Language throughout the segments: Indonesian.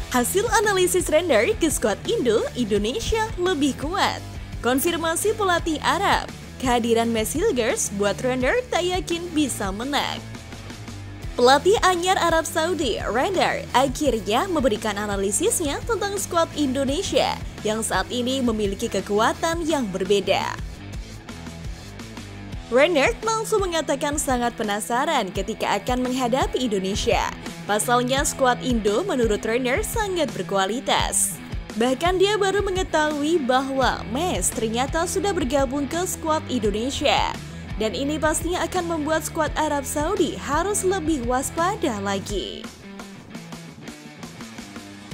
Hasil analisis render ke skuad Indo, Indonesia lebih kuat. Konfirmasi pelatih Arab, kehadiran Max Hilgers buat render tak yakin bisa menang. Pelatih anyar Arab Saudi, Render, akhirnya memberikan analisisnya tentang skuad Indonesia yang saat ini memiliki kekuatan yang berbeda. Render langsung mengatakan sangat penasaran ketika akan menghadapi Indonesia. Pasalnya skuad Indo menurut Render sangat berkualitas. Bahkan dia baru mengetahui bahwa Mes ternyata sudah bergabung ke skuad Indonesia. Dan ini pastinya akan membuat skuad Arab Saudi harus lebih waspada lagi.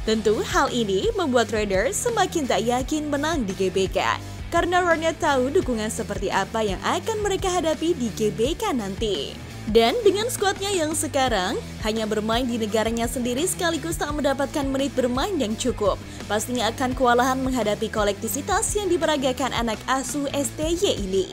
Tentu hal ini membuat Render semakin tak yakin menang di GBK. Karena Render tahu dukungan seperti apa yang akan mereka hadapi di GBK nanti. Dan dengan skuadnya yang sekarang hanya bermain di negaranya sendiri sekaligus tak mendapatkan menit bermain yang cukup, pastinya akan kewalahan menghadapi kolektivitas yang diperagakan anak asuh STY ini.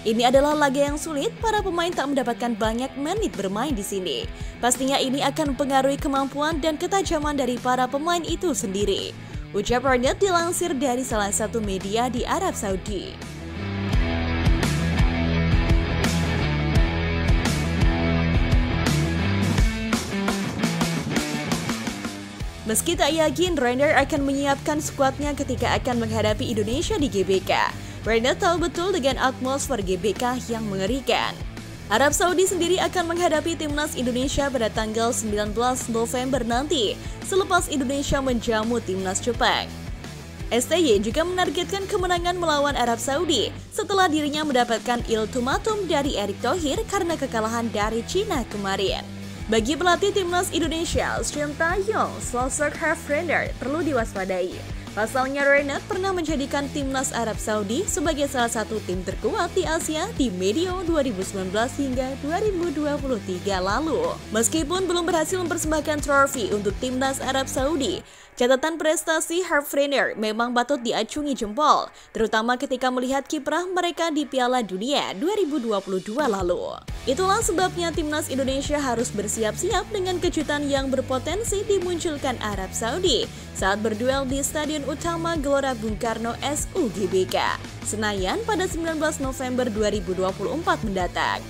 Ini adalah laga yang sulit, para pemain tak mendapatkan banyak menit bermain di sini. Pastinya ini akan mempengaruhi kemampuan dan ketajaman dari para pemain itu sendiri. Ucap Render dilansir dari salah satu media di Arab Saudi. Meski tak yakin, Render akan menyiapkan skuadnya ketika akan menghadapi Indonesia di GBK. Render tahu betul dengan atmosfer GBK yang mengerikan. Arab Saudi sendiri akan menghadapi timnas Indonesia pada tanggal 19 November nanti, selepas Indonesia menjamu timnas Jepang. STY juga menargetkan kemenangan melawan Arab Saudi setelah dirinya mendapatkan ultimatum dari Erick Thohir karena kekalahan dari Cina kemarin. Bagi pelatih timnas Indonesia, Shin Tae-yong, sosok Render perlu diwaspadai. Pasalnya Render pernah menjadikan timnas Arab Saudi sebagai salah satu tim terkuat di Asia di medio 2019 hingga 2023 lalu. Meskipun belum berhasil mempersembahkan trofi untuk timnas Arab Saudi, catatan prestasi Render memang patut diacungi jempol, terutama ketika melihat kiprah mereka di Piala Dunia 2022 lalu. Itulah sebabnya timnas Indonesia harus bersiap-siap dengan kejutan yang berpotensi dimunculkan Arab Saudi saat berduel di Stadion Utama Gelora Bung Karno SU GBK, Senayan pada 19 November 2024 mendatang.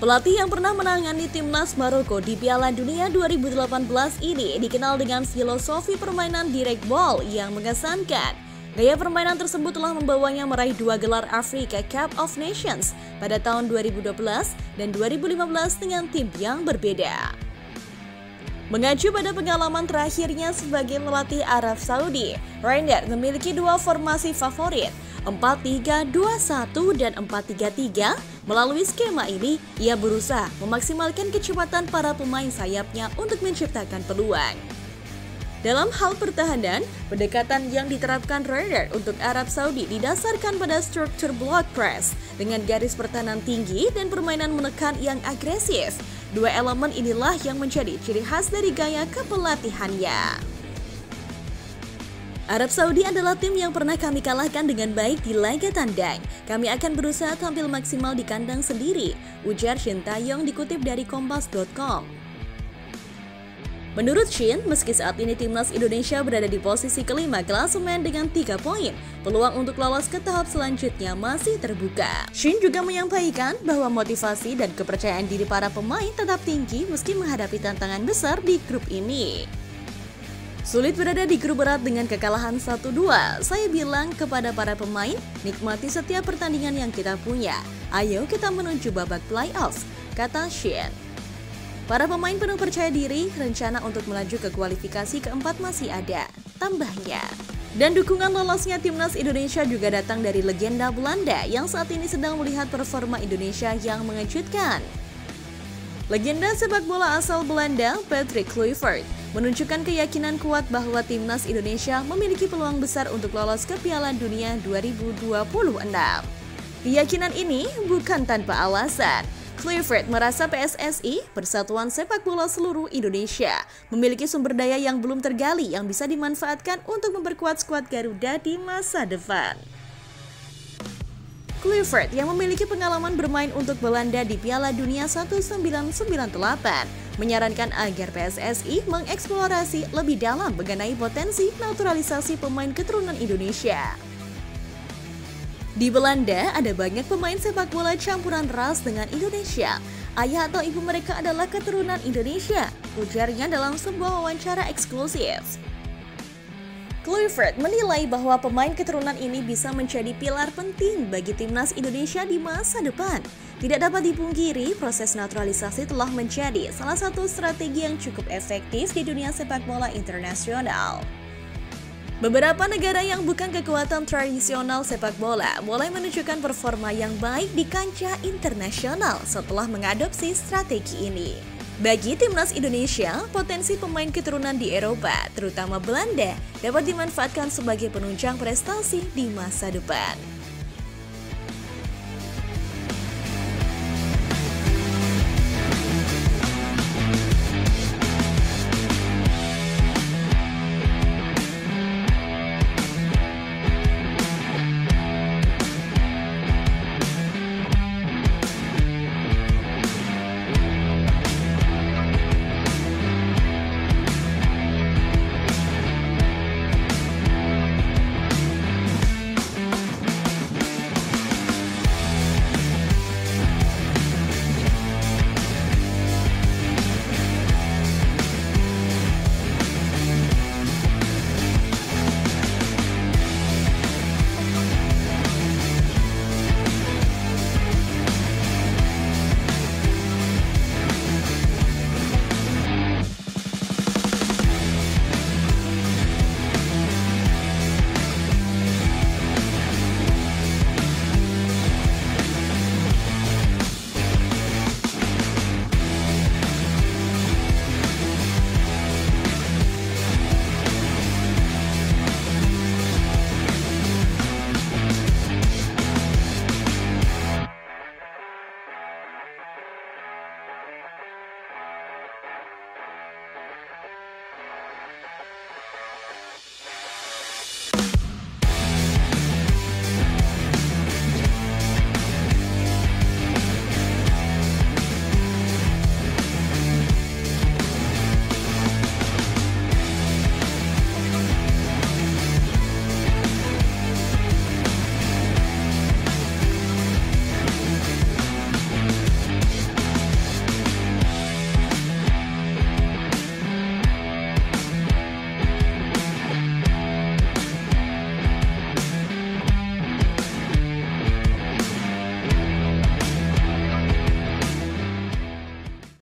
Pelatih yang pernah menangani timnas Maroko di Piala Dunia 2018 ini dikenal dengan filosofi permainan direct ball yang mengesankan. Gaya permainan tersebut telah membawanya meraih 2 gelar Africa Cup of Nations pada tahun 2012 dan 2015 dengan tim yang berbeda. Mengacu pada pengalaman terakhirnya sebagai pelatih Arab Saudi, Render memiliki 2 formasi favorit, 4-3-2-1 dan 4-3-3. Melalui skema ini, ia berusaha memaksimalkan kecepatan para pemain sayapnya untuk menciptakan peluang. Dalam hal pertahanan, pendekatan yang diterapkan Render untuk Arab Saudi didasarkan pada struktur block press dengan garis pertahanan tinggi dan permainan menekan yang agresif. 2 elemen inilah yang menjadi ciri khas dari gaya kepelatihannya. Arab Saudi adalah tim yang pernah kami kalahkan dengan baik di laga tandang. Kami akan berusaha tampil maksimal di kandang sendiri, ujar Shin Tae-yong dikutip dari Kompas.com. Menurut Shin, meski saat ini timnas Indonesia berada di posisi kelima klasemen dengan 3 poin, peluang untuk lolos ke tahap selanjutnya masih terbuka. Shin juga menyampaikan bahwa motivasi dan kepercayaan diri para pemain tetap tinggi meski menghadapi tantangan besar di grup ini. Sulit berada di grup berat dengan kekalahan 1-2. Saya bilang kepada para pemain, nikmati setiap pertandingan yang kita punya. Ayo kita menuju babak playoff, kata Shin. Para pemain penuh percaya diri, rencana untuk melaju ke kualifikasi keempat masih ada, tambahnya. Dan dukungan lolosnya timnas Indonesia juga datang dari legenda Belanda yang saat ini sedang melihat performa Indonesia yang mengejutkan. Legenda sepak bola asal Belanda, Patrick Kluivert, menunjukkan keyakinan kuat bahwa timnas Indonesia memiliki peluang besar untuk lolos ke Piala Dunia 2026. Keyakinan ini bukan tanpa alasan. Kluivert merasa PSSI, Persatuan Sepak Bola Seluruh Indonesia, memiliki sumber daya yang belum tergali yang bisa dimanfaatkan untuk memperkuat skuad Garuda di masa depan. Kluivert yang memiliki pengalaman bermain untuk Belanda di Piala Dunia 1998 menyarankan agar PSSI mengeksplorasi lebih dalam mengenai potensi naturalisasi pemain keturunan Indonesia. Di Belanda ada banyak pemain sepak bola campuran ras dengan Indonesia. Ayah atau ibu mereka adalah keturunan Indonesia, ujarnya dalam sebuah wawancara eksklusif. Kluivert menilai bahwa pemain keturunan ini bisa menjadi pilar penting bagi timnas Indonesia di masa depan. Tidak dapat dipungkiri, proses naturalisasi telah menjadi salah satu strategi yang cukup efektif di dunia sepak bola internasional. Beberapa negara yang bukan kekuatan tradisional sepak bola mulai menunjukkan performa yang baik di kancah internasional setelah mengadopsi strategi ini. Bagi timnas Indonesia, potensi pemain keturunan di Eropa, terutama Belanda, dapat dimanfaatkan sebagai penunjang prestasi di masa depan.